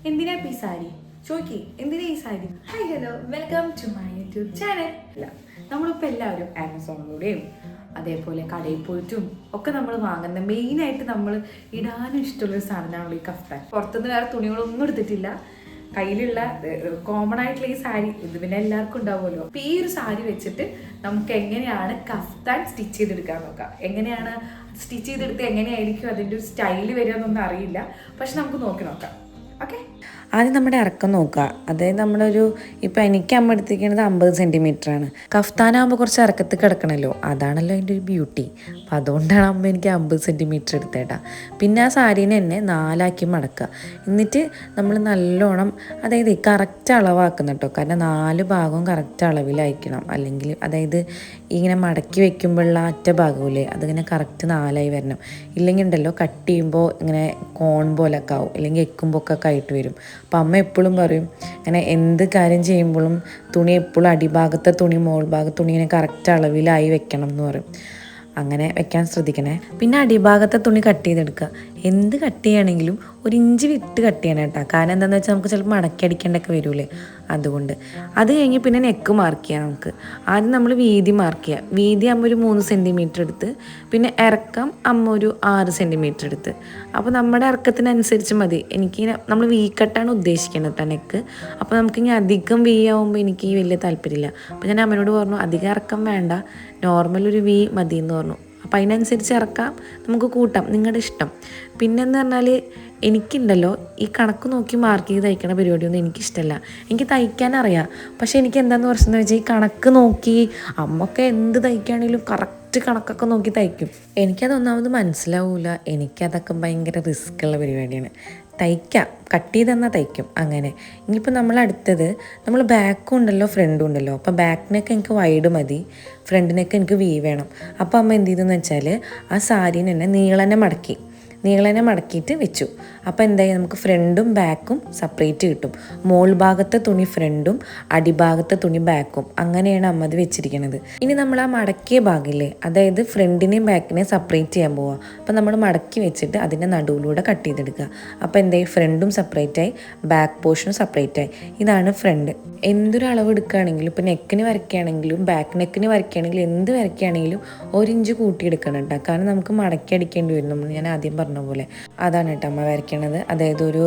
എന്തിനാ ഈ സാരി ചോദിക്കേ, എന്തിനാ ഈ sari? Hi hello, welcome to my YouTube channel. നമ്മളിപ്പോൾ എല്ലാവരും ആമസോണിലൂടെയും അതേപോലെ കടയിൽ പോയിട്ടും ഒക്കെ നമ്മൾ വാങ്ങുന്ന മെയിനായിട്ട് നമ്മൾ ഇടാനും ഇഷ്ടമുള്ളൊരു സാധനമാണല്ലോ ഈ കഫ്താൻ. പുറത്തുനിന്ന് വേറെ തുണികളൊന്നും എടുത്തിട്ടില്ല, കയ്യിലുള്ള കോമൺ ആയിട്ടുള്ള ഈ സാരി ഇത് പിന്നെ എല്ലാവർക്കും ഉണ്ടാവുമല്ലോ. അപ്പോൾ ഈ ഒരു സാരി വെച്ചിട്ട് നമുക്ക് എങ്ങനെയാണ് കഫ്താൻ സ്റ്റിച്ച് ചെയ്തെടുക്കാൻ നോക്കാം. എങ്ങനെയാണ് സ്റ്റിച്ച് ചെയ്തെടുത്ത് എങ്ങനെയായിരിക്കും അതിൻ്റെ ഒരു സ്റ്റൈല് വരിക എന്നൊന്നും അറിയില്ല, പക്ഷെ നമുക്ക് നോക്കാം. ഓക്കെ, ആദ്യം നമ്മുടെ ഇറക്കം നോക്കുക. അതായത് നമ്മളൊരു ഇപ്പം എനിക്ക് അമ്മ എടുത്തിരിക്കുന്നത് 50 സെൻറ്റിമീറ്ററാണ്. കഫ്താനാകുമ്പോൾ കുറച്ച് ഇറക്കത്തിൽ കിടക്കണമല്ലോ, അതാണല്ലോ അതിൻ്റെ ഒരു ബ്യൂട്ടി. അപ്പം അതുകൊണ്ടാണ് അമ്മ എനിക്ക് 50 സെൻറ്റിമീറ്റർ എടുത്തേട്ടാ. പിന്നെ ആ സാരീനെ തന്നെ 4 മടക്കുക. എന്നിട്ട് നമ്മൾ നല്ലോണം അതായത് കറക്റ്റ് അളവാക്കുന്ന കേട്ടോ, കാരണം 4 ഭാഗവും കറക്റ്റ് അളവിലയക്കണം. അല്ലെങ്കിൽ അതായത് ഇങ്ങനെ മടക്കി വെക്കുമ്പോഴുള്ള അറ്റ ഭാഗമില്ലേ, അതിങ്ങനെ കറക്റ്റ് 4 വരണം. ഇല്ലെങ്കിൽ ഉണ്ടല്ലോ കട്ട് ചെയ്യുമ്പോൾ ഇങ്ങനെ കോൺ പോലൊക്കെ ആവും, അല്ലെങ്കിൽ എക്കുമ്പോഴൊക്കെ ആയിട്ട് വരും. അപ്പം അമ്മ എപ്പോഴും പറയും അങ്ങനെ എന്ത് കാര്യം ചെയ്യുമ്പോഴും തുണി എപ്പോഴും അടിഭാഗത്തെ തുണി മോൾ ഭാഗത്ത് തുണി ഇങ്ങനെ കറക്റ്റ് അളവിലായി വെക്കണം എന്ന് പറയും. അങ്ങനെ വെക്കാൻ ശ്രദ്ധിക്കണേ. പിന്നെ അടിഭാഗത്തെ തുണി കട്ട് ചെയ്തെടുക്കുക. എന്ത് കട്ട് ചെയ്യുകയാണെങ്കിലും 1 ഇഞ്ച് വിട്ട് കട്ട് ചെയ്യണം കേട്ടോ. കാരണം എന്താണെന്ന് വെച്ചാൽ നമുക്ക് ചിലപ്പോൾ മടക്കി അടിക്കേണ്ടൊക്കെ വരൂലേ, അതുകൊണ്ട്. അത് കഴിഞ്ഞ് പിന്നെ നെക്ക് മാർക്ക് ചെയ്യാം. നമുക്ക് ആദ്യം നമ്മൾ വീതി മാർക്ക് ചെയ്യുക. വീതി അമ്മ ഒരു 3 സെൻറ്റിമീറ്റർ എടുത്ത്, പിന്നെ ഇറക്കം അമ്മ ഒരു 6 സെൻറ്റിമീറ്റർ എടുത്ത്. അപ്പോൾ നമ്മുടെ ഇറക്കത്തിനനുസരിച്ച് മതി. എനിക്ക് നമ്മൾ വി കട്ടാണ് ഉദ്ദേശിക്കുന്നത് കേട്ടോ നെക്ക്. അപ്പോൾ നമുക്ക് ഇനി അധികം വി ആവുമ്പോൾ എനിക്ക് വലിയ താല്പര്യമില്ല. അപ്പോൾ ഞാൻ അമ്മയോട് പറഞ്ഞു അധികം ഇറക്കം വേണ്ട, നോർമൽ ഒരു വി മതി എന്ന് പറഞ്ഞു. അപ്പോൾ അതിനനുസരിച്ച് ഇറക്കാം, നമുക്ക് കൂട്ടാം, നിങ്ങളുടെ ഇഷ്ടം. പിന്നെന്ന് പറഞ്ഞാൽ എനിക്കുണ്ടല്ലോ ഈ കണക്ക് നോക്കി മാർക്ക് ചെയ്ത് തയ്ക്കണ പരിപാടിയൊന്നും എനിക്കിഷ്ടമല്ല. എനിക്ക് തയ്ക്കാനറിയാം, പക്ഷേ എനിക്ക് എന്താണെന്ന് പ്രശ്നം വെച്ചാൽ ഈ കണക്ക് നോക്കി അമ്മൊക്കെ എന്ത് തയ്ക്കുകയാണെങ്കിലും കറക്റ്റ് കണക്കൊക്കെ നോക്കി തയ്ക്കും. എനിക്കതൊന്നാമത് മനസ്സിലാവില്ല. എനിക്കതൊക്കെ ഭയങ്കര റിസ്ക്കുള്ള പരിപാടിയാണ്. തയ്ക്കാം, കട്ട് ചെയ്ത് തന്നാൽ തയ്ക്കും അങ്ങനെ. ഇനിയിപ്പോൾ നമ്മൾ അടുത്തത് നമ്മൾ ബാക്കും ഉണ്ടല്ലോ ഫ്രണ്ടും ഉണ്ടല്ലോ. അപ്പോൾ ബാക്കിനൊക്കെ എനിക്ക് വൈഡ് മതി, ഫ്രണ്ടിനൊക്കെ എനിക്ക് വി വേണം. അപ്പോൾ അമ്മ എന്ത് ചെയ്തെന്ന് വെച്ചാൽ ആ സാരീനെ തന്നെ നീളനെ മടക്കിയിട്ട് വെച്ചു. അപ്പോൾ എന്തായി, നമുക്ക് ഫ്രണ്ടും ബാക്കും സെപ്പറേറ്റ് കിട്ടും. മോൾ ഭാഗത്തെ തുണി ഫ്രണ്ടും അടിഭാഗത്തെ തുണി ബാക്കും, അങ്ങനെയാണ് അമ്മ അത് വെച്ചിരിക്കുന്നത്. ഇനി നമ്മൾ ആ മടക്കിയ ഭാഗമില്ലേ, അതായത് ഫ്രണ്ടിനെയും ബാക്കിനെയും സെപ്പറേറ്റ് ചെയ്യാൻ പോവുക. അപ്പോൾ നമ്മൾ മടക്കി വെച്ചിട്ട് അതിൻ്റെ നടുവിലൂടെ കട്ട് ചെയ്തെടുക്കുക. അപ്പോൾ എന്തായി, ഫ്രണ്ടും സെപ്പറേറ്റായി ബാക്ക് പോർഷനും സെപ്പറേറ്റായി. ഇതാണ് ഫ്രണ്ട്. എന്തൊരു അളവ് എടുക്കുകയാണെങ്കിലും, ഇപ്പോൾ നെക്കിന് വരയ്ക്കുകയാണെങ്കിലും ബാക്ക് നെക്കിന് വരയ്ക്കുകയാണെങ്കിലും എന്ത് വരയ്ക്കുകയാണെങ്കിലും 1 ഇഞ്ച് കൂട്ടിയെടുക്കണം കേട്ടോ. കാരണം നമുക്ക് മടക്കി അടിക്കേണ്ടി വരും, നമ്മൾ ഞാൻ ആദ്യം പറഞ്ഞ പോലെ. അതാണ് കേട്ടോ അമ്മ വരയ്ക്കണത്. അതായത് ഒരു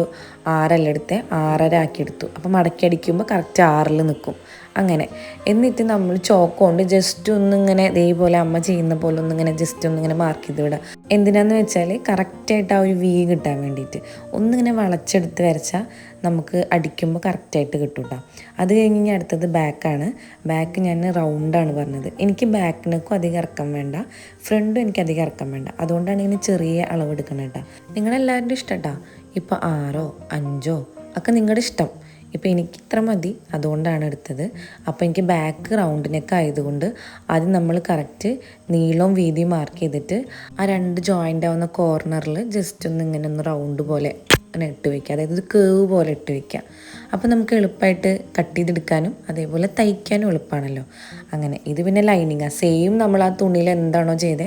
6 എടുത്ത് 6.5 ആക്കിയെടുത്തു. അപ്പോൾ മടക്കി അടിക്കുമ്പോൾ കറക്റ്റ് 6 നിൽക്കും അങ്ങനെ. എന്നിട്ട് നമ്മൾ ചോക്ക് കൊണ്ട് ജസ്റ്റ് ഒന്നിങ്ങനെ ഇതേപോലെ അമ്മ ചെയ്യുന്ന പോലെ ഒന്നിങ്ങനെ ജസ്റ്റ് ഒന്നിങ്ങനെ മാർക്ക് ചെയ്ത് വിടുക. എന്തിനാന്ന് വെച്ചാൽ കറക്റ്റായിട്ട് ആ ഒരു വി കിട്ടാൻ വേണ്ടിയിട്ട്. ഒന്നിങ്ങനെ വളച്ചെടുത്ത് വരച്ചാൽ നമുക്ക് അടിക്കുമ്പോൾ കറക്റ്റായിട്ട് കിട്ടും കേട്ടോ. അത് കഴിഞ്ഞ് അടുത്തത് ബാക്കാണ്. ബാക്ക് ഞാൻ റൗണ്ടാണ് പറഞ്ഞത്. എനിക്ക് ബാക്കിനേക്കും അധികം ഇറക്കം വേണ്ട, ഫ്രണ്ടും എനിക്ക് അധികം ഇറക്കം വേണ്ട. അതുകൊണ്ടാണ് ഇങ്ങനെ ചെറിയ അളവ് എടുക്കണം കേട്ടോ. നിങ്ങളെല്ലാവരുടെ ഇഷ്ടം കേട്ടോ. ഇപ്പോൾ 6 5 ഒക്കെ നിങ്ങളുടെ ഇഷ്ടം. ഇപ്പോൾ എനിക്ക് ഇത്ര മതി, അതുകൊണ്ടാണ് എടുത്തത്. അപ്പോൾ എനിക്ക് ബാക്ക് റൗണ്ടിനൊക്കെ ആയതുകൊണ്ട് ആദ്യം നമ്മൾ കറക്റ്റ് നീളവും വീതിയും മാർക്ക് ചെയ്തിട്ട് ആ 2 ജോയിൻ്റ് ആവുന്ന കോർണറിൽ ജസ്റ്റ് ഇങ്ങനെ ഒന്ന് റൗണ്ട് പോലെ അങ്ങനെ ഇട്ട് വയ്ക്കുക. അതായത് ഒരു കേവ് പോലെ ഇട്ട് വയ്ക്കുക. അപ്പോൾ നമുക്ക് എളുപ്പമായിട്ട് കട്ട് ചെയ്തെടുക്കാനും അതേപോലെ തയ്ക്കാനും എളുപ്പമാണല്ലോ. അങ്ങനെ ഇത് പിന്നെ ലൈനിങ്ങാണ്. സെയിം നമ്മൾ ആ തുണിയിൽ എന്താണോ ചെയ്തത്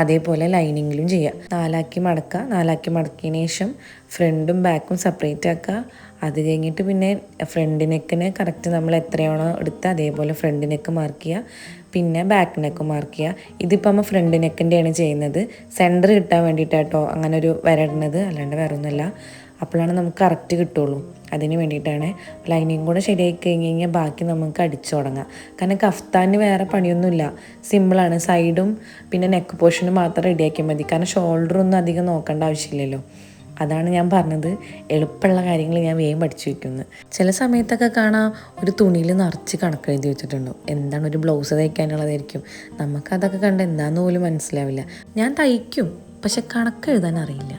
അതേപോലെ ലൈനിങ്ങിലും ചെയ്യുക. 4 മടക്കിയതിന് ശേഷം ഫ്രണ്ടും ബാക്കും സെപ്പറേറ്റ് ആക്കുക. അത് കഴിഞ്ഞിട്ട് പിന്നെ ഫ്രണ്ട് നെക്കിന് കറക്റ്റ് നമ്മൾ എത്രയാണോ എടുത്ത് അതേപോലെ ഫ്രണ്ട് നെക്ക് മാർക്ക് ചെയ്യുക, പിന്നെ ബാക്ക് നെക്ക് മാർക്ക് ചെയ്യുക. ഇതിപ്പോൾ നമ്മൾ ഫ്രണ്ട് നെക്കിൻ്റെയാണ് ചെയ്യുന്നത്. സെൻറ്റർ കിട്ടാൻ വേണ്ടിയിട്ടാട്ടോ അങ്ങനെ ഒരു വരടുന്നത്, അല്ലാണ്ട് വേറെ ഒന്നുമല്ല. അപ്പോഴാണ് നമുക്ക് കറക്റ്റ് കിട്ടുള്ളൂ. അതിന് വേണ്ടിയിട്ടാണ്. ലൈനിങ് കൂടെ ശരിയായി കഴിഞ്ഞ് കഴിഞ്ഞാൽ ബാക്കി നമുക്ക് അടിച്ചു തുടങ്ങാം. കാരണം കഫ്താന് വേറെ പണിയൊന്നുമില്ല, സിമ്പിളാണ്. സൈഡും പിന്നെ നെക്ക് പോർഷനും മാത്രം റെഡിയാക്കിയാൽ മതി. കാരണം ഷോൾഡറൊന്നും അധികം നോക്കേണ്ട ആവശ്യമില്ലല്ലോ. അതാണ് ഞാൻ പറഞ്ഞത്, എളുപ്പമുള്ള കാര്യങ്ങൾ ഞാൻ വേഗം പഠിച്ചു വയ്ക്കുന്നത്. ചില സമയത്തൊക്കെ കാണാം ഒരു തുണിയിൽ നിറച്ച് കണക്ക് എഴുതി വെച്ചിട്ടുണ്ടോ, എന്താണ് ഒരു ബ്ലൗസ് തയ്ക്കാനുള്ളതായിരിക്കും. നമുക്കതൊക്കെ കണ്ട് എന്താണെന്ന് പോലും മനസ്സിലാവില്ല. ഞാൻ തയ്ക്കും, പക്ഷെ കണക്ക് എഴുതാൻ അറിയില്ല.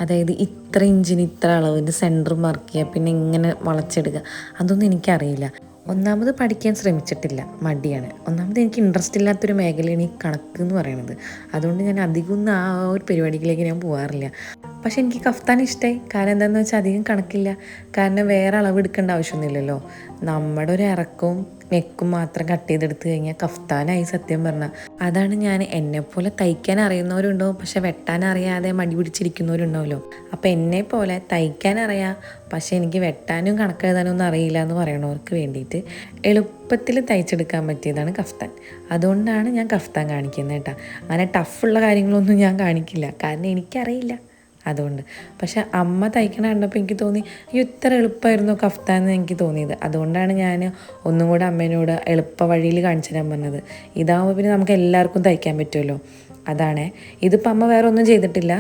അതായത് ഇത്ര ഇഞ്ചിന് ഇത്ര അളവിൻ്റെ സെൻറ്റർ മാർക്ക് ചെയ്യുക, പിന്നെ ഇങ്ങനെ വളച്ചെടുക്കുക, അതൊന്നും എനിക്കറിയില്ല. ഒന്നാമത് പഠിക്കാൻ ശ്രമിച്ചിട്ടില്ല, മടിയാണ്. ഒന്നാമത് എനിക്ക് ഇൻട്രസ്റ്റ് ഇല്ലാത്തൊരു മേഖലയാണ് ഈ കണക്ക് എന്ന് പറയുന്നത്. അതുകൊണ്ട് ഞാൻ അധികം ഒന്നും ആ ഒരു പരിപാടിയിലേക്ക് ഞാൻ പോകാറില്ല. പക്ഷെ എനിക്ക് കഫ്താൻ ഇഷ്ടമായി. കാരണം എന്താണെന്ന് വെച്ചാൽ അധികം കണക്കില്ല. കാരണം വേറെ അളവ് എടുക്കേണ്ട ആവശ്യമൊന്നുമില്ലല്ലോ. നമ്മുടെ ഒരു ഇറക്കവും നെക്കും മാത്രം കട്ട് ചെയ്തെടുത്ത് കഴിഞ്ഞാൽ കഫ്താനായി. സത്യം പറഞ്ഞാൽ അതാണ് ഞാൻ എന്നെപ്പോലെ തയ്ക്കാൻ അറിയുന്നവരുണ്ടാവും, പക്ഷെ വെട്ടാൻ അറിയാതെ മടി പിടിച്ചിരിക്കുന്നവരുണ്ടാവുമല്ലോ. അപ്പോൾ എന്നെപ്പോലെ തയ്ക്കാൻ അറിയാം, പക്ഷേ എനിക്ക് വെട്ടാനും കണക്കെഴുതാനും ഒന്നും അറിയില്ല എന്ന് പറയണവർക്ക് വേണ്ടിയിട്ട് എളുപ്പത്തിൽ തയ്ച്ചെടുക്കാൻ പറ്റിയതാണ് കഫ്താൻ. അതുകൊണ്ടാണ് ഞാൻ കഫ്താൻ കാണിക്കുന്നത് കേട്ടോ. അങ്ങനെ ടഫുള്ള കാര്യങ്ങളൊന്നും ഞാൻ കാണിക്കില്ല, കാരണം എനിക്കറിയില്ല അതുകൊണ്ട്. പക്ഷെ അമ്മ തയ്ക്കണ കണ്ടപ്പോൾ എനിക്ക് തോന്നി ഇത്ര എളുപ്പമായിരുന്നു കഫ്താൻ എന്ന് എനിക്ക് തോന്നിയത്. അതുകൊണ്ടാണ് ഞാൻ ഒന്നും കൂടെ അമ്മേനോട് എളുപ്പ വഴിയിൽ കാണിച്ചു തരാൻ പറഞ്ഞത്. ഇതാകുമ്പോൾ പിന്നെ നമുക്ക് എല്ലാവർക്കും തയ്ക്കാൻ പറ്റുമല്ലോ. അതാണ്. ഇതിപ്പോൾ അമ്മ വേറെ ഒന്നും ചെയ്തിട്ടില്ല.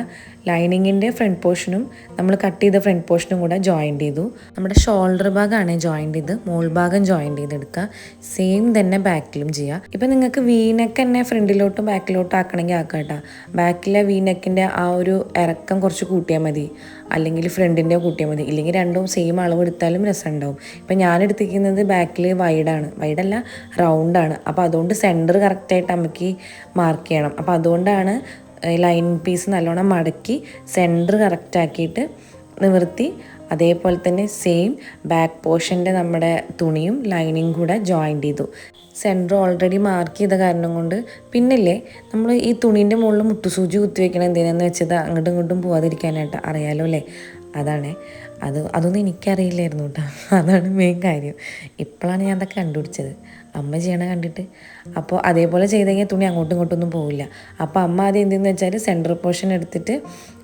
ലൈനിങ്ങിൻ്റെ ഫ്രണ്ട് പോർഷനും നമ്മൾ കട്ട് ചെയ്ത ഫ്രണ്ട് പോർഷനും കൂടെ ജോയിൻറ്റ് ചെയ്തു. നമ്മുടെ ഷോൾഡർ ഭാഗമാണ് ജോയിൻറ്റ് ചെയ്ത്, മോൾ ഭാഗം ജോയിൻറ്റ് ചെയ്തെടുക്കുക. സെയിം തന്നെ ബാക്കിലും ചെയ്യുക. ഇപ്പം നിങ്ങൾക്ക് വീനെക്ക് തന്നെ ഫ്രണ്ടിലോട്ടും ബാക്കിലോട്ടും ആക്കണമെങ്കിൽ ആക്കാം കേട്ടോ. ബാക്കിലെ വീനെക്കിൻ്റെ ആ ഒരു ഇറക്കം കുറച്ച് കൂട്ടിയാൽ മതി, അല്ലെങ്കിൽ ഫ്രണ്ടിൻ്റെ കൂട്ടിയാൽ മതി. ഇല്ലെങ്കിൽ രണ്ടും സെയിം അളവ് എടുത്താലും രസമുണ്ടാവും. ഇപ്പം ഞാൻ എടുത്തിരിക്കുന്നത് ബാക്കിൽ വൈഡല്ല റൗണ്ടാണ്. അപ്പോൾ അതുകൊണ്ട് സെൻറ്റർ കറക്റ്റായിട്ട് അമ്മയ്ക്ക് മാർക്ക് ചെയ്യണം. അപ്പോൾ അതുകൊണ്ടാണ് ലൈൻ പീസ് നല്ലോണം മടക്കി സെൻറ്റർ കറക്റ്റാക്കിയിട്ട് നിവർത്തി, അതേപോലെ തന്നെ സെയിം ബാക്ക് പോർഷൻ്റെ നമ്മുടെ തുണിയും ലൈനിങ് കൂടെ ജോയിൻറ്റ് ചെയ്തു. സെൻറ്റർ ഓൾറെഡി മാർക്ക് ചെയ്ത കാരണം കൊണ്ട് പിന്നില്ലേ നമ്മൾ ഈ തുണീൻ്റെ മുകളിൽ മുട്ടുസൂചി കുത്തി വെക്കണം എന്തിനാന്ന് വെച്ചത് അങ്ങോട്ടും ഇങ്ങോട്ടും പോകാതിരിക്കാനായിട്ട്. അറിയാലോ അല്ലേ? അതൊന്നും എനിക്കറിയില്ലായിരുന്നു കേട്ടോ. അതാണ് മെയിൻ കാര്യം. ഇപ്പോഴാണ് ഞാൻ അതൊക്കെ കണ്ടുപിടിച്ചത്, അമ്മ ചെയ്യണ കണ്ടിട്ട്. അപ്പോൾ അതേപോലെ ചെയ്ത് കഴിഞ്ഞാൽ തുണി അങ്ങോട്ടും ഇങ്ങോട്ടൊന്നും പോവില്ല. അപ്പോൾ അമ്മ ആദ്യം എന്തെന്ന് വെച്ചാൽ സെൻറ്റർ പോർഷൻ എടുത്തിട്ട്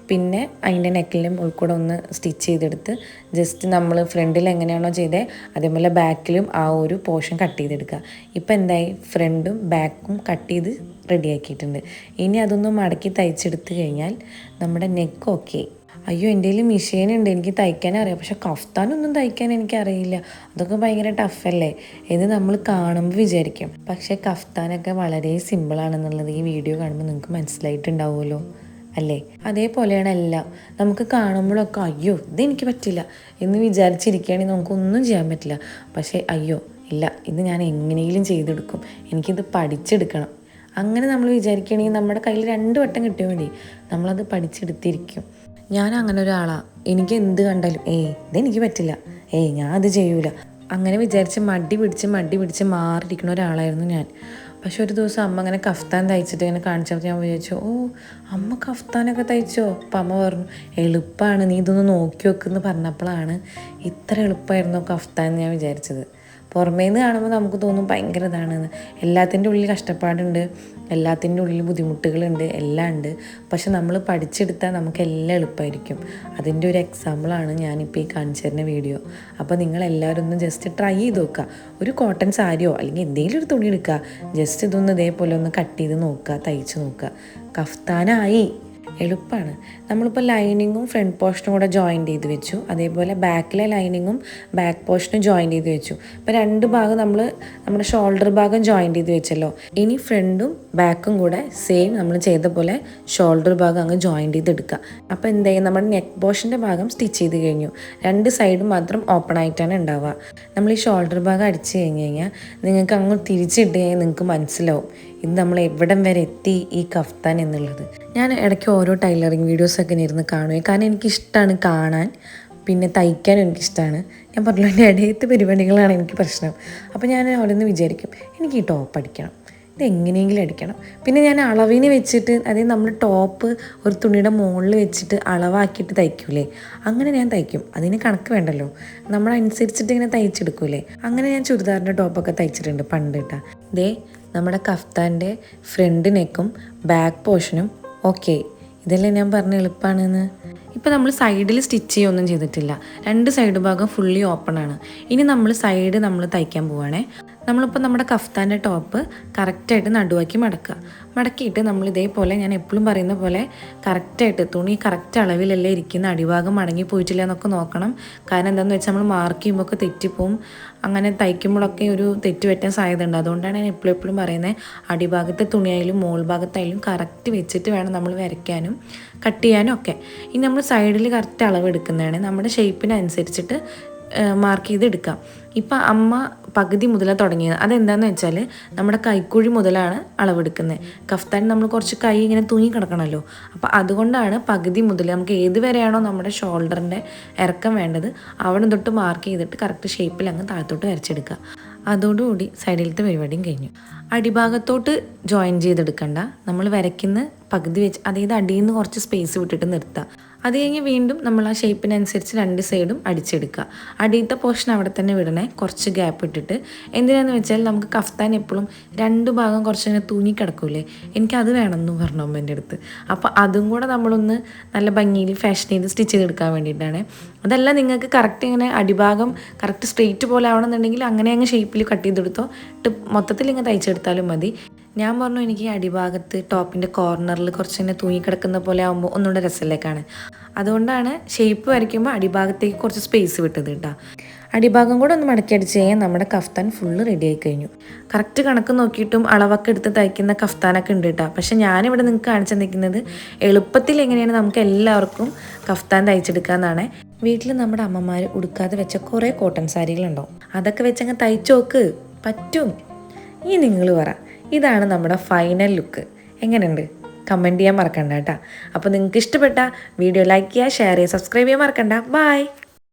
പിന്നെ അതിൻ്റെ നെക്കിലും ഉൾക്കൂടെ ഒന്ന് സ്റ്റിച്ച് ചെയ്തെടുത്ത് ജസ്റ്റ് നമ്മൾ ഫ്രണ്ടിൽ എങ്ങനെയാണോ ചെയ്തത് അതേപോലെ ബാക്കിലും ആ ഒരു പോർഷൻ കട്ട് ചെയ്തെടുക്കുക. ഇപ്പം എന്തായി, ഫ്രണ്ടും ബാക്കും കട്ട് ചെയ്ത് റെഡിയാക്കിയിട്ടുണ്ട്. ഇനി അതൊന്ന് മടക്കി തയ്ച്ചെടുത്ത് കഴിഞ്ഞാൽ നമ്മുടെ നെക്ക് ഓക്കെ. അയ്യോ എൻ്റെ കയ്യിൽ മെഷീനുണ്ട്, എനിക്ക് തയ്ക്കാനറിയാം, പക്ഷെ കഫ്താനൊന്നും തയ്ക്കാൻ എനിക്കറിയില്ല, അതൊക്കെ ഭയങ്കര ടഫല്ലേ എന്ന് നമ്മൾ കാണുമ്പോൾ വിചാരിക്കും. പക്ഷേ കഫ്താനൊക്കെ വളരെ സിമ്പിളാണെന്നുള്ളത് ഈ വീഡിയോ കാണുമ്പോൾ നിങ്ങൾക്ക് മനസ്സിലായിട്ടുണ്ടാവുമല്ലോ അല്ലേ? അതേപോലെയാണ് എല്ലാം. നമുക്ക് കാണുമ്പോഴൊക്കെ അയ്യോ ഇതെനിക്ക് പറ്റില്ല എന്ന് വിചാരിച്ചിരിക്കുകയാണെങ്കിൽ നമുക്കൊന്നും ചെയ്യാൻ പറ്റില്ല. പക്ഷേ അയ്യോ ഇല്ല, ഇത് ഞാൻ എങ്ങനെയെങ്കിലും ചെയ്തെടുക്കും, എനിക്കിത് പഠിച്ചെടുക്കണം, അങ്ങനെ നമ്മൾ വിചാരിക്കുകയാണെങ്കിൽ നമ്മുടെ കയ്യിൽ 2 വട്ടം കിട്ടിയാൽ മതി, നമ്മളത് പഠിച്ചെടുത്തിരിക്കും. ഞാൻ അങ്ങനെ ഒരാളാണ്. എനിക്ക് എന്ത് കണ്ടാലും ഇതെനിക്ക് പറ്റില്ല, ഞാൻ അത് ചെയ്യൂല, അങ്ങനെ വിചാരിച്ച് മടി പിടിച്ച് മാറിയിരിക്കുന്ന ഒരാളായിരുന്നു ഞാൻ. പക്ഷെ ഒരു ദിവസം അമ്മ അങ്ങനെ കഫ്താൻ തയ്ച്ചിട്ട് ഇങ്ങനെ കാണിച്ചപ്പോൾ ഞാൻ വിചാരിച്ചു, അമ്മ കഫ്താനൊക്കെ തയ്ച്ചോ? അപ്പം അമ്മ പറഞ്ഞു എളുപ്പമാണ്, നീ ഇതൊന്ന് നോക്കി വെക്കുമെന്ന് പറഞ്ഞപ്പോഴാണ് ഇത്ര എളുപ്പമായിരുന്നോ കഫ്താൻ എന്ന് ഞാൻ വിചാരിച്ചത്. പുറമേ നിന്ന് കാണുമ്പോൾ നമുക്ക് തോന്നും ഭയങ്കര ഇതാണെന്ന്. എല്ലാത്തിൻ്റെ ഉള്ളിൽ കഷ്ടപ്പാടുണ്ട്, എല്ലാത്തിൻ്റെ ഉള്ളിൽ ബുദ്ധിമുട്ടുകളുണ്ട്, എല്ലാം ഉണ്ട്. പക്ഷെ നമ്മൾ പഠിച്ചെടുത്താൽ നമുക്ക് എല്ലാം എളുപ്പമായിരിക്കും. അതിൻ്റെ ഒരു എക്സാമ്പിളാണ് ഞാനിപ്പോൾ ഈ കാണിച്ചു തരുന്ന വീഡിയോ. അപ്പോൾ നിങ്ങളെല്ലാവരും ഒന്ന് ജസ്റ്റ് ട്രൈ ചെയ്ത് നോക്കുക. ഒരു കോട്ടൺ സാരിയോ അല്ലെങ്കിൽ എന്തെങ്കിലും ഒരു തുണി എടുക്കുക, ജസ്റ്റ് ഇതൊന്ന് ഇതേപോലെ ഒന്ന് കട്ട് ചെയ്ത് നോക്കുക, തയ്ച്ച് നോക്കുക, കഫ്താനായി. എളുപ്പമാണ്. നമ്മളിപ്പോൾ ലൈനിങ്ങും ഫ്രണ്ട് പോർഷനും കൂടെ ജോയിൻറ്റ് ചെയ്ത് വെച്ചു, അതേപോലെ ബാക്കിലെ ലൈനിങ്ങും ബാക്ക് പോർഷനും ജോയിൻറ്റ് ചെയ്ത് വെച്ചു. ഇപ്പോൾ 2 ഭാഗം നമ്മൾ നമ്മുടെ ഷോൾഡർ ഭാഗം ജോയിൻറ്റ് ചെയ്ത് വെച്ചല്ലോ. ഇനി ഫ്രണ്ടും ബാക്കും കൂടെ സെയിം നമ്മൾ ചെയ്ത പോലെ ഷോൾഡർ ഭാഗം അങ്ങ് ജോയിൻറ്റ് ചെയ്തെടുക്കുക. അപ്പോൾ എന്ത് ചെയ്യും, നമ്മുടെ നെക്ക് പോർഷൻ്റെ ഭാഗം സ്റ്റിച്ച് ചെയ്ത് കഴിഞ്ഞു, 2 സൈഡും മാത്രം ഓപ്പൺ ആയിട്ടാണ് ഉണ്ടാവുക. നമ്മൾ ഈ ഷോൾഡർ ഭാഗം അടിച്ച് കഴിഞ്ഞാൽ നിങ്ങൾക്ക് അങ്ങ് തിരിച്ചിട്ട് കഴിഞ്ഞാൽ നിങ്ങൾക്ക് മനസ്സിലാവും ഇത് നമ്മൾ എവിടം വരെ എത്തി ഈ കഫ്താൻ എന്നുള്ളത്. ഞാൻ ഇടയ്ക്ക് ഓരോ ടൈലറിങ് വീഡിയോസൊക്കെ ഇരുന്ന് കാണുകയും, കാരണം എനിക്കിഷ്ടമാണ് കാണാൻ, പിന്നെ തയ്ക്കാനും എനിക്കിഷ്ടമാണ്. ഞാൻ പറഞ്ഞല്ലോ എൻ്റെ ഇടയത്തെ പരിപാടികളാണ് എനിക്ക് പ്രശ്നം. അപ്പോൾ ഞാൻ അവിടെ വിചാരിക്കും എനിക്ക് ഈ ടോപ്പ് അടിക്കണം, ഇതെങ്ങനെയെങ്കിലും അടിക്കണം. പിന്നെ ഞാൻ അളവിന് വെച്ചിട്ട്, അതായത് നമ്മൾ ടോപ്പ് ഒരു തുണിയുടെ മുകളിൽ വെച്ചിട്ട് അളവാക്കിയിട്ട് തയ്ക്കൂലേ, അങ്ങനെ ഞാൻ തയ്ക്കും. അതിന് കണക്ക് വേണ്ടല്ലോ, നമ്മളനുസരിച്ചിട്ട് ഇങ്ങനെ തയ്ച്ചെടുക്കൂലേ. അങ്ങനെ ഞാൻ ചുരിദാറിൻ്റെ ടോപ്പൊക്കെ തയ്ച്ചിട്ടുണ്ട് പണ്ട് കേട്ടോ. ഇതേ നമ്മുടെ കഫ്താൻ്റെ ഫ്രണ്ട് നെക്കും ബാക്ക് പോർഷനും ഓക്കെ. ഇതെല്ലാം ഞാൻ പറഞ്ഞ എളുപ്പമാണെന്ന്. ഇപ്പോൾ നമ്മൾ സൈഡിൽ സ്റ്റിച്ച് ചെയ്യുകയൊന്നും ചെയ്തിട്ടില്ല, 2 സൈഡ് ഭാഗം ഫുള്ളി ഓപ്പൺ ആണ്. ഇനി നമ്മൾ സൈഡ് നമ്മൾ തയ്ക്കാൻ പോവുകയാണേ. നമ്മളിപ്പോൾ നമ്മുടെ കഫ്താൻ്റെ ടോപ്പ് കറക്റ്റായിട്ട് നടുവാക്കി മടക്കിയിട്ട് നമ്മൾ ഇതേപോലെ, ഞാൻ എപ്പോഴും പറയുന്ന പോലെ കറക്റ്റായിട്ട് തുണി കറക്റ്റ് അളവിലല്ലേ ഇരിക്കുന്ന, അടിഭാഗം മടങ്ങി പോയിട്ടില്ല എന്നൊക്കെ നോക്കണം. കാരണം എന്താണെന്ന് വെച്ചാൽ നമ്മൾ മാർക്ക് ചെയ്യുമ്പോൾ ഒക്കെ തെറ്റിപ്പോവും, അങ്ങനെ തയ്ക്കുമ്പോഴൊക്കെ ഒരു തെറ്റ് പറ്റാൻ സാധ്യതയുണ്ട്. അതുകൊണ്ടാണ് ഞാൻ എപ്പോഴും പറയുന്നത് അടിഭാഗത്തെ തുണിയായാലും മോൾ ഭാഗത്തായാലും കറക്റ്റ് വെച്ചിട്ട് വേണം നമ്മൾ വരയ്ക്കാനും കട്ട് ചെയ്യാനും ഒക്കെ. ഇനി നമ്മൾ സൈഡിൽ കറക്റ്റ് അളവ് എടുക്കുന്നതാണ്, നമ്മുടെ ഷേപ്പിനനുസരിച്ചിട്ട് മാർക്ക് ചെയ്തെടുക്കാം. ഇപ്പം അമ്മ പകുതി മുതലാണ് തുടങ്ങിയത്. അതെന്താണെന്ന് വെച്ചാൽ നമ്മുടെ കൈക്കുഴി മുതലാണ് അളവെടുക്കുന്നത്. കഫ്താൻ നമ്മൾ കുറച്ച് കൈ ഇങ്ങനെ തൂങ്ങി കിടക്കണമല്ലോ, അപ്പോൾ അതുകൊണ്ടാണ് പകുതി മുതൽ നമുക്ക് ഏത് വരെയാണോ നമ്മുടെ ഷോൾഡറിൻ്റെ ഇറക്കം വേണ്ടത് അവിടെ തൊട്ട് മാർക്ക് ചെയ്തിട്ട് കറക്റ്റ് ഷേപ്പിൽ അങ്ങ് താഴത്തോട്ട് വരച്ചെടുക്കുക. അതോടുകൂടി സൈഡിലത്തെ പരിപാടിയും കഴിഞ്ഞു. അടിഭാഗത്തോട്ട് ജോയിൻ ചെയ്തെടുക്കണ്ട, നമ്മൾ വരയ്ക്കുന്ന പകുതി വെച്ച്, അതായത് അടിയിൽ നിന്ന് കുറച്ച് സ്പേസ് വിട്ടിട്ട് നിർത്തുക. അത് കഴിഞ്ഞ് വീണ്ടും നമ്മൾ ആ ഷേപ്പിനനുസരിച്ച് 2 സൈഡും അടിച്ചെടുക്കുക. അടിയത്തെ പോർഷൻ അവിടെ തന്നെ വിടണേ, കുറച്ച് ഗ്യാപ്പ് ഇട്ടിട്ട്. എന്തിനാന്ന് വെച്ചാൽ നമുക്ക് കഫ്താൻ എപ്പോഴും 2 ഭാഗം കുറച്ചിങ്ങനെ തൂങ്ങിക്കിടക്കൂലേ, എനിക്കത് വേണമെന്ന് പറഞ്ഞു അമ്മേൻ്റെ അടുത്ത്. അപ്പോൾ അതും കൂടെ നമ്മളൊന്ന് നല്ല ഭംഗിയിൽ ഫാഷൻ ചെയ്ത് സ്റ്റിച്ച് ചെയ്തെടുക്കാൻ വേണ്ടിയിട്ടാണ്. അതല്ല നിങ്ങൾക്ക് കറക്റ്റ് ഇങ്ങനെ അടിഭാഗം കറക്റ്റ് സ്ട്രെയിറ്റ് പോലെ ആവണമെന്നുണ്ടെങ്കിൽ അങ്ങനെ അങ്ങ് ഷേപ്പിൽ കട്ട് ചെയ്തെടുത്തോ, മൊത്തത്തിൽ ഇങ്ങനെ തയ്ച്ചെടുത്താലും മതി. ഞാൻ പറഞ്ഞു എനിക്ക് ഈ അടിഭാഗത്ത് ടോപ്പിൻ്റെ കോർണറിൽ കുറച്ചിങ്ങനെ തൂങ്ങിക്കിടക്കുന്ന പോലെ ആകുമ്പോൾ ഒന്നുകൂടെ രസത്തിലേക്കാണ്. അതുകൊണ്ടാണ് ഷേപ്പ് വരയ്ക്കുമ്പോൾ അടിഭാഗത്തേക്ക് കുറച്ച് സ്പേസ് വിട്ടത് കേട്ടോ. അടിഭാഗം കൂടെ ഒന്ന് മടക്കി അടിച്ച് കഴിഞ്ഞാൽ നമ്മുടെ കഫ്താൻ ഫുള്ള് റെഡി ആയി കഴിഞ്ഞു. കറക്റ്റ് കണക്ക് നോക്കിയിട്ടും അളവൊക്കെ എടുത്ത് തയ്ക്കുന്ന കഫ്താനൊക്കെ ഉണ്ട് കേട്ടോ. പക്ഷെ ഞാനിവിടെ നിങ്ങൾക്ക് കാണിച്ചു തന്നിരിക്കുന്നത് എളുപ്പത്തിൽ എങ്ങനെയാണ് നമുക്ക് എല്ലാവർക്കും കഫ്താൻ തയ്ച്ചെടുക്കാമെന്നാണ്. വീട്ടിൽ നമ്മുടെ അമ്മമാർ ഉടുക്കാതെ വെച്ച കുറേ കോട്ടൺ സാരികളുണ്ടാവും, അതൊക്കെ വെച്ചങ്ങ് തയ്ച്ചു നോക്ക്, പറ്റും. ഇനി നിങ്ങൾ പറ, ഇതാണ് നമ്മുടെ ഫൈനൽ ലുക്ക്. എങ്ങനെയുണ്ട്? കമൻറ്റ് ചെയ്യാൻ മറക്കണ്ട കേട്ടോ. അപ്പോൾ നിങ്ങൾക്ക് ഇഷ്ടപ്പെട്ട വീഡിയോ ലൈക്ക് ചെയ്യുക, ഷെയർ ചെയ്യുക, സബ്സ്ക്രൈബ് ചെയ്യാൻ മറക്കണ്ട. ബൈ.